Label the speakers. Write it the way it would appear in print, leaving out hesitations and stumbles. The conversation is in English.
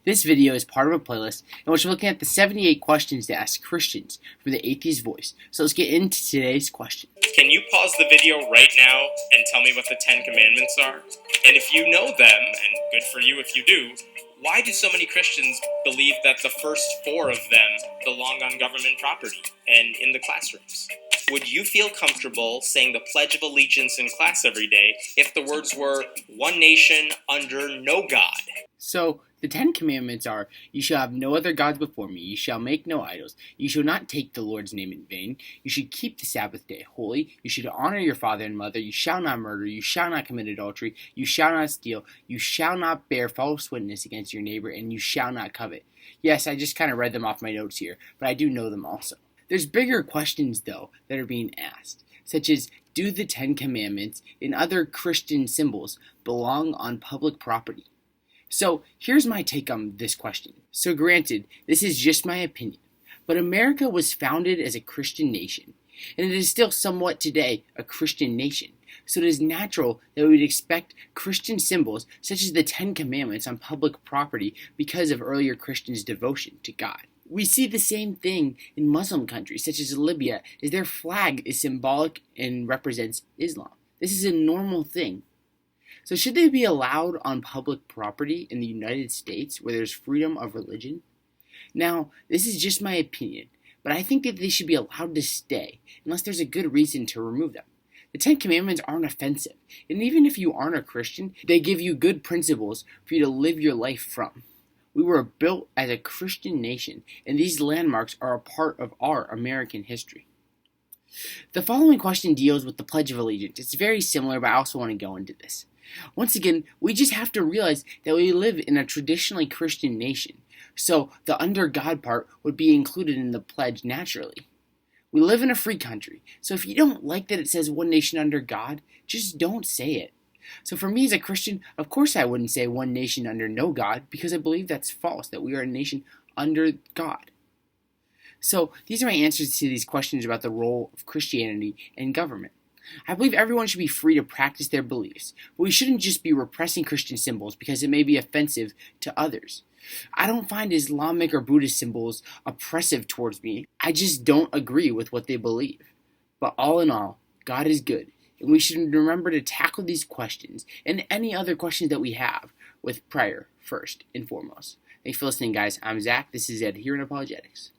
Speaker 1: This video is part of a playlist in which we're looking at the 78 questions to ask Christians from the Atheist Voice. So let's get into today's question.
Speaker 2: Can you pause the video right now and tell me what the 10 Commandments are? And if you know them, and good for you if you do, why do so many Christians believe that the first 4 of them belong on government property and in the classrooms? Would you feel comfortable saying the Pledge of Allegiance in class every day if the words were one nation under no God?
Speaker 1: So, the 10 Commandments are, you shall have no other gods before me, you shall make no idols, you shall not take the Lord's name in vain, you should keep the Sabbath day holy, you should honor your father and mother, you shall not murder, you shall not commit adultery, you shall not steal, you shall not bear false witness against your neighbor, and you shall not covet. Yes, I just kind of read them off my notes here, but I do know them also. There's bigger questions, though, that are being asked, such as, do the 10 Commandments and other Christian symbols belong on public property? So here's my take on this question. So granted, this is just my opinion, but America was founded as a Christian nation, and it is still somewhat today a Christian nation. So it is natural that we would expect Christian symbols such as the 10 Commandments on public property because of earlier Christians' devotion to God. We see the same thing in Muslim countries such as Libya, as their flag is symbolic and represents Islam. This is a normal thing. So should they be allowed on public property in the United States where there's freedom of religion? Now, this is just my opinion, but I think that they should be allowed to stay unless there's a good reason to remove them. The 10 Commandments aren't offensive, and even if you aren't a Christian, they give you good principles for you to live your life from. We were built as a Christian nation, and these landmarks are a part of our American history. The following question deals with the Pledge of Allegiance. It's very similar, but I also want to go into this. Once again, we just have to realize that we live in a traditionally Christian nation, so the under God part would be included in the pledge naturally. We live in a free country, so if you don't like that it says one nation under God, just don't say it. So for me as a Christian, of course I wouldn't say one nation under no God, because I believe that's false, that we are a nation under God. So these are my answers to these questions about the role of Christianity in government. I believe everyone should be free to practice their beliefs, but we shouldn't just be repressing Christian symbols because it may be offensive to others. I don't find Islamic or Buddhist symbols oppressive towards me. I just don't agree with what they believe. But all in all, God is good, and we should remember to tackle these questions and any other questions that we have with prayer first and foremost. Thanks for listening, guys. I'm Zach. This is Ed here in Apologetics.